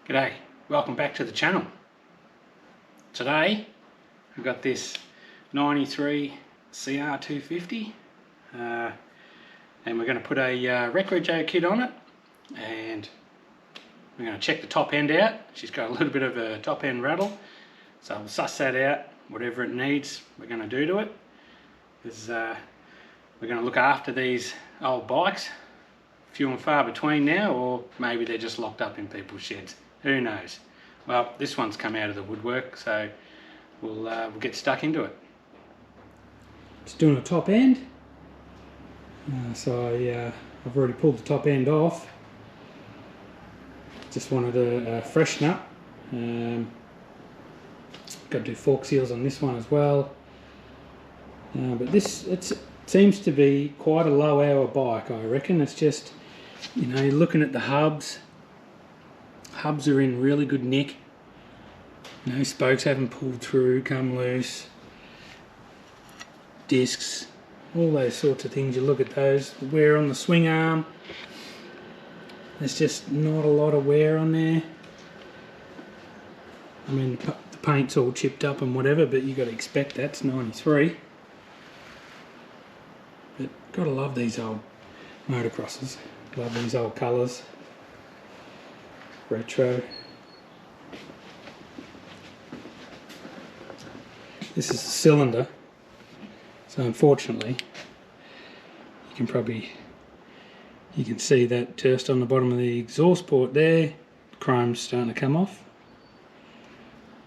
G'day, welcome back to the channel. Today we've got this 93 CR250 and we're going to put a Rego kit on it, and we're going to check the top end out. She's got a little bit of a top end rattle, so we'll suss that out. Whatever it needs we're going to do to it, because we're going to look after these old bikes. Few and far between now, or maybe they're just locked up in people's sheds. Who knows? Well, this one's come out of the woodwork, so we'll get stuck into it. Just doing a top end. I've already pulled the top end off. Just wanted to freshen up. Got to do fork seals on this one as well. But it seems to be quite a low hour bike, I reckon. It's just, you know, you're looking at the hubs. Hubs are in really good nick. No spokes haven't pulled through, come loose. Discs, all those sorts of things. You look at those. The wear on the swing arm. There's just not a lot of wear on there. I mean, the paint's all chipped up and whatever, but you got to expect that. It's 93. But gotta love these old motocrosses. Love these old colours. Retro. This is a cylinder, so unfortunately you can see that just on the bottom of the exhaust port there, chrome's starting to come off.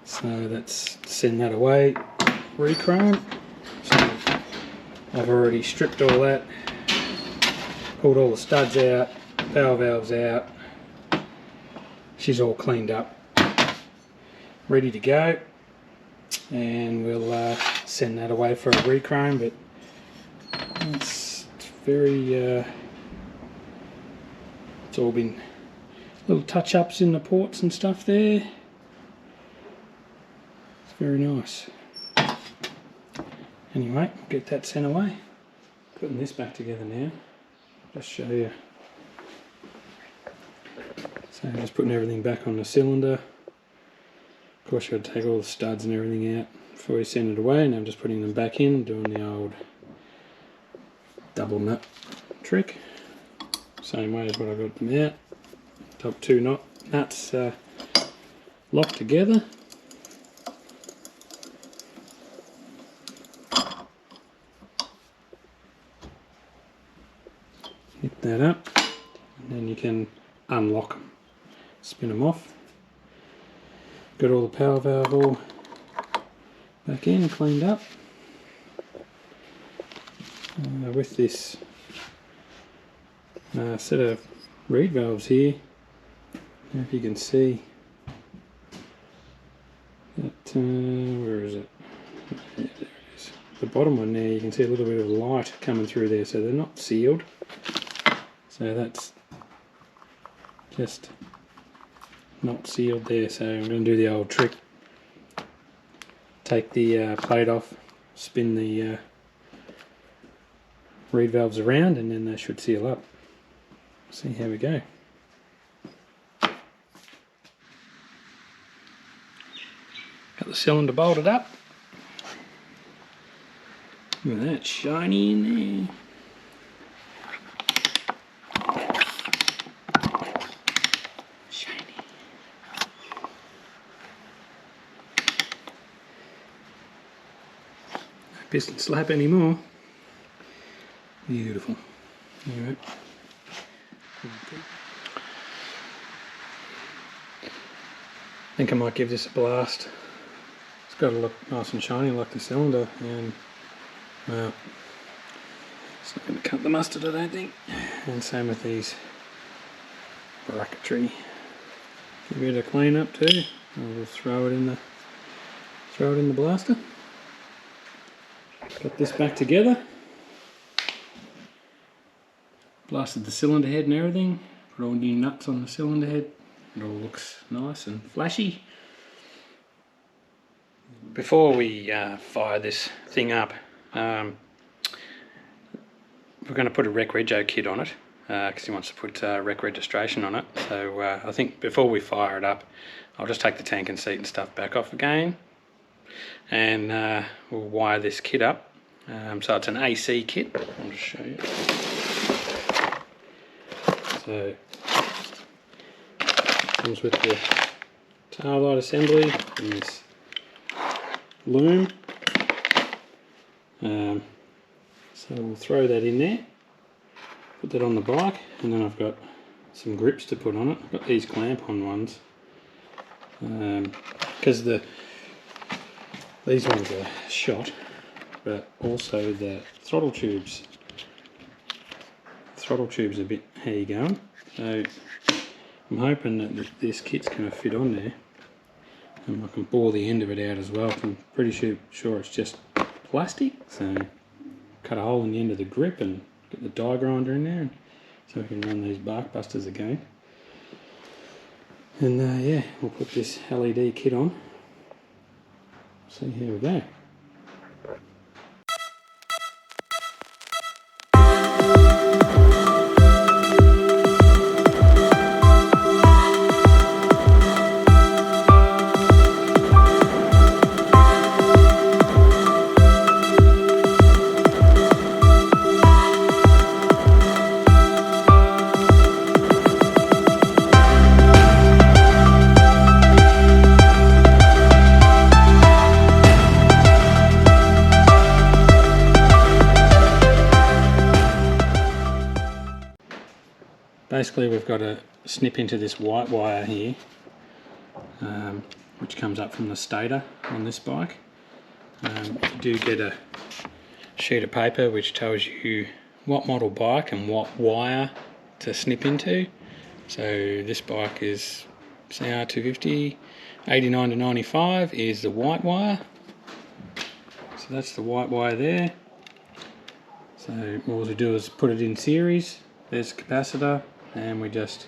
So let's send that away, re-chrome. So I've already stripped all that, pulled all the studs out, power valves out. She's all cleaned up, ready to go, and we'll send that away for a re-chrome. But it's very, it's all been little touch-ups in the ports and stuff there. It's very nice. Anyway, get that sent away. Putting this back together now, just show you. So just putting everything back on the cylinder. Of course you got to take all the studs and everything out before you send it away, and I'm just putting them back in, doing the old double nut trick. Same way as what I got them out. Top two nuts locked together. Hit that up, and then you can unlock them. Spin them off. Got all the power valve all back in, cleaned up. With this set of reed valves here, if you can see that, where is it? Yeah, there it is. The bottom one there, you can see a little bit of light coming through there, so they're not sealed. So that's just not sealed there, so I'm going to do the old trick. Take the plate off, spin the reed valves around, and then they should seal up. See how we go. Got the cylinder bolted up. Look at that, shiny in there. Piston slap anymore. Beautiful. Alright. I think I might give this a blast. It's got to look nice and shiny like the cylinder, and well, it's not going to cut the mustard, I don't think. And same with these bracketry. Give it a clean up too. I'll just throw it in the blaster. Got this back together. Blasted the cylinder head and everything. Put all new nuts on the cylinder head. It all looks nice and flashy. Before we fire this thing up, we're going to put a Rego kit on it. because he wants to put rec registration on it. So I think before we fire it up, I'll just take the tank and seat and stuff back off again, and we'll wire this kit up. So it's an AC kit. I'll just show you. So it comes with the tail light assembly and this loom. So we'll throw that in there, put that on the bike, and then I've got some grips to put on it. I've got these clamp-on ones because these ones are shot, but also the throttle tube's a bit hairy going. So I'm hoping that this kit's going to fit on there, and I can bore the end of it out as well. I'm pretty sure it's just plastic, so cut a hole in the end of the grip and get the die grinder in there, so we can run these bark busters again. And yeah, we'll put this LED kit on. See how we go. Basically, we've got to snip into this white wire here, which comes up from the stator on this bike. You do get a sheet of paper which tells you what model bike and what wire to snip into. So this bike is CR250, 89 to 95 is the white wire. So that's the white wire there. So all we do is put it in series. There's the capacitor, and we just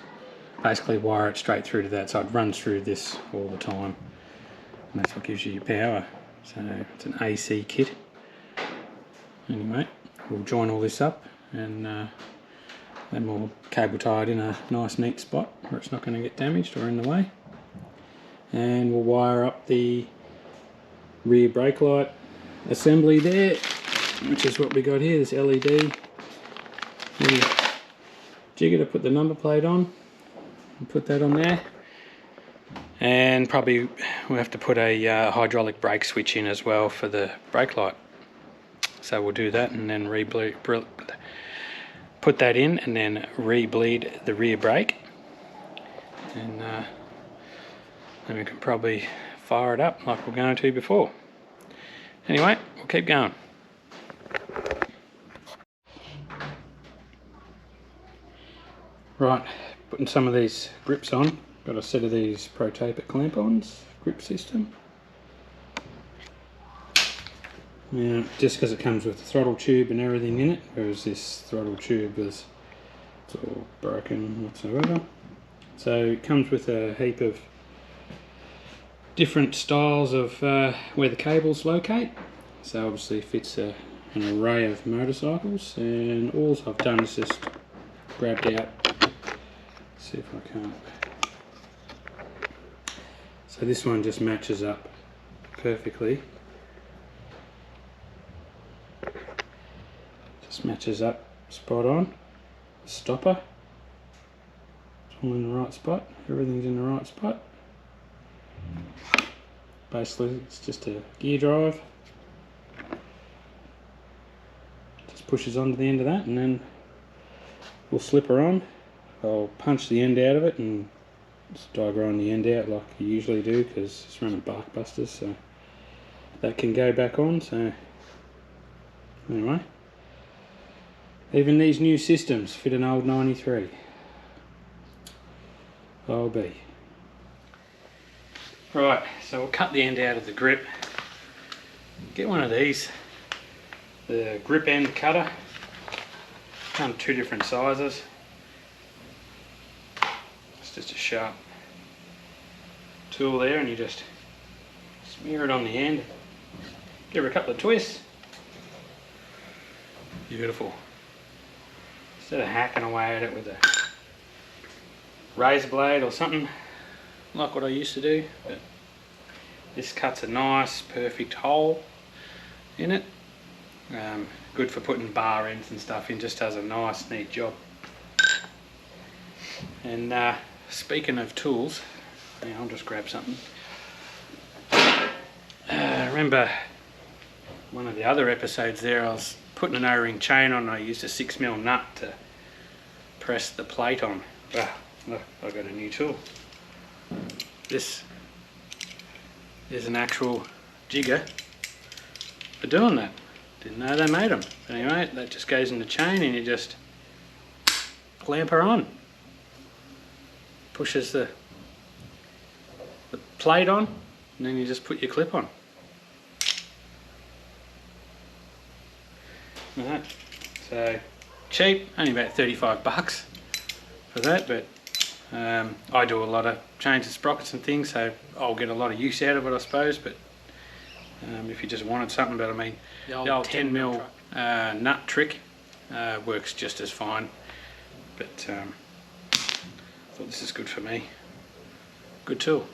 basically wire it straight through to that, so it runs through this all the time, and that's what gives you your power. So it's an AC kit. Anyway, we'll join all this up, and then we'll cable tie it in a nice neat spot where it's not going to get damaged or in the way, and we'll wire up the rear brake light assembly there, which is what we got here, this LED. Jigger to put the number plate on, and put that on there, and probably we'll have to put a hydraulic brake switch in as well for the brake light. So we'll do that, and then put that in, and then re-bleed the rear brake, and then we can probably fire it up like we're going to before. Anyway, we'll keep going. Right, putting some of these grips on. Got a set of these Pro Taper clamp-ons grip system. Now, just because it comes with the throttle tube and everything in it, whereas this throttle tube is all broken whatsoever. So it comes with a heap of different styles of where the cables locate. So obviously it fits an array of motorcycles, and all I've done is just grabbed out. See if I can't. So this one just matches up perfectly. Just matches up spot on. The stopper, it's all in the right spot. Everything's in the right spot. Basically, it's just a gear drive. Just pushes onto the end of that, and then we'll slip her on. I'll punch the end out of it and just die grind the end out like you usually do, because it's running bark busters, so that can go back on. So anyway, even these new systems fit an old 93. I'll be. Right, so we'll cut the end out of the grip. Get one of these, the grip end cutter. Come two different sizes. It's just a sharp tool there, and you just smear it on the end. Give her a couple of twists. Beautiful. instead of hacking away at it with a razor blade or something like what I used to do, but this cuts a nice perfect hole in it. Good for putting bar ends and stuff in, just does a nice neat job. And speaking of tools, I'll just grab something. Remember one of the other episodes there, I was putting an O-ring chain on and I used a 6mm nut to press the plate on. Well, look, I've got a new tool. This is an actual jigger for doing that. Didn't know they made them. But anyway, that just goes in the chain and you just clamp her on. Pushes the plate on and then you just put your clip on. Alright, so cheap, only about 35 bucks for that, but I do a lot of changes, sprockets and things, so I'll get a lot of use out of it, I suppose. But if you just wanted something, but I mean, the old 10mm nut trick works just as fine. But I thought this is good for me. Good tool.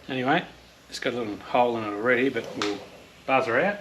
Anyway, it's got a little hole in it already, but we'll buzz her out.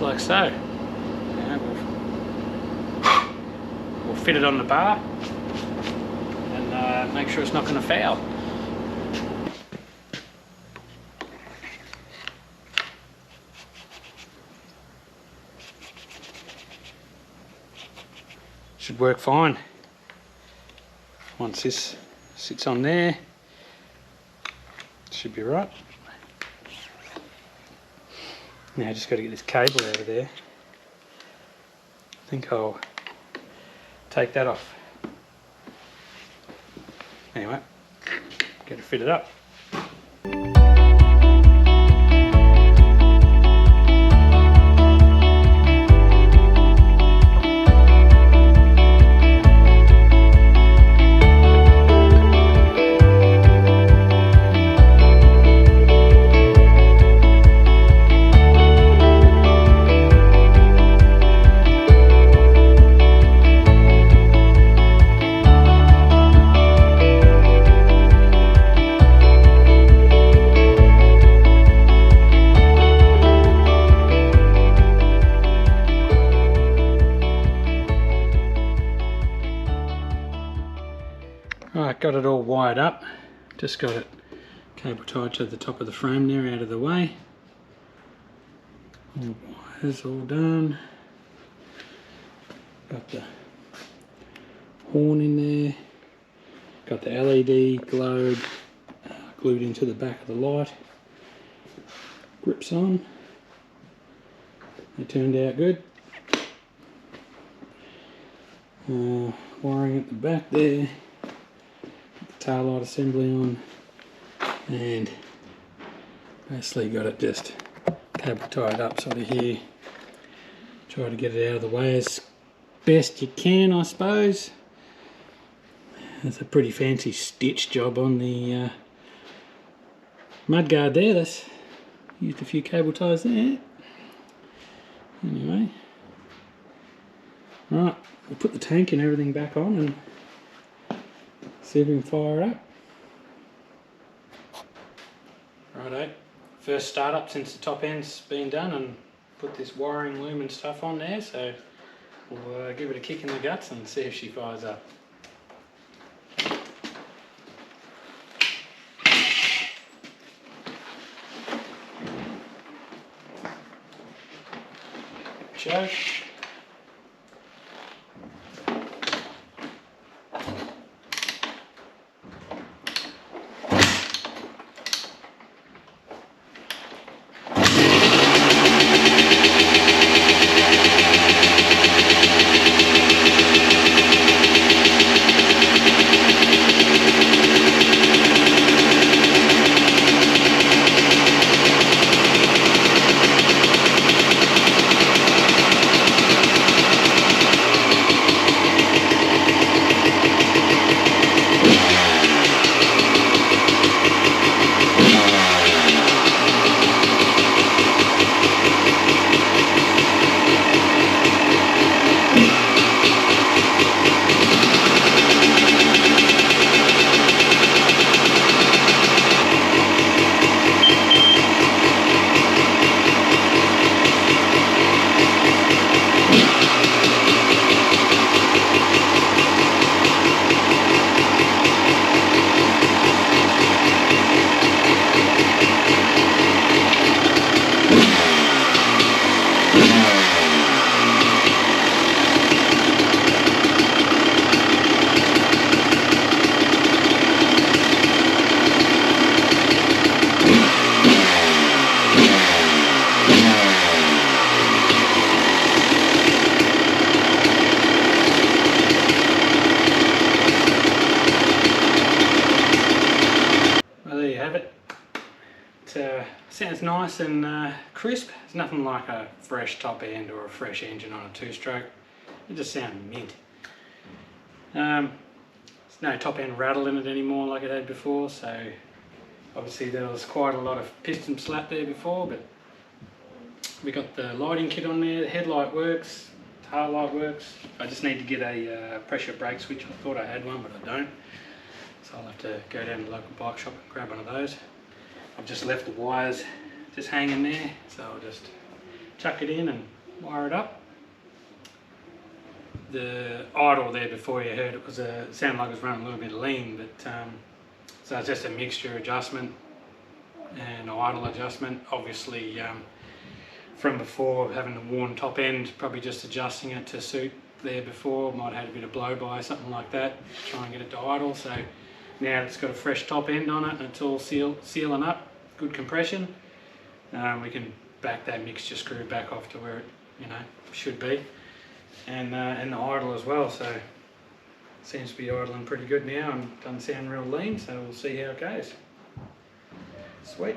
Like so. We'll fit it on the bar and make sure it's not going to foul. Should work fine. Once this sits on there, should be right. Now I just got to get this cable out of there. I think I'll take that off. Anyway, get it fitted up. Right, got it all wired up. Just got it cable tied to the top of the frame there, out of the way. All wires all done. Got the horn in there. Got the LED globe glued into the back of the light. Grips on. They turned out good. Wiring at the back there. Tail light assembly on, and basically got it just cable tied up sort of here. Try to get it out of the way as best you can, I suppose. There's a pretty fancy stitch job on the mudguard there. That's used a few cable ties there. Anyway, right, we'll put the tank and everything back on and see if we can fire up. Righto, first start up since the top end's been done, and put this wiring loom and stuff on there, so we'll give it a kick in the guts and see if she fires up. Choke. have it. It sounds nice and crisp. It's nothing like a fresh top end or a fresh engine on a two-stroke. It just sounds mint. There's no top end rattle in it anymore like it had before, so obviously there was quite a lot of piston slap there before, but we got the lighting kit on there, the headlight works, tail light works. I just need to get a pressure brake switch. I thought I had one, but I don't. So I'll have to go down to the local bike shop and grab one of those. I've just left the wires just hanging there, so I'll just chuck it in and wire it up. The idle there before you heard it was sounded like it was running a little bit lean, but so it's just a mixture adjustment and idle adjustment. Obviously from before having the worn top end, probably just adjusting it to suit there before, might have had a bit of blow by, something like that, try and get it to idle. So now it's got a fresh top end on it and it's all sealing up, good compression. We can back that mixture screw back off to where it should be, and the idle as well. So it seems to be idling pretty good now and doesn't sound real lean. So we'll see how it goes. Sweet.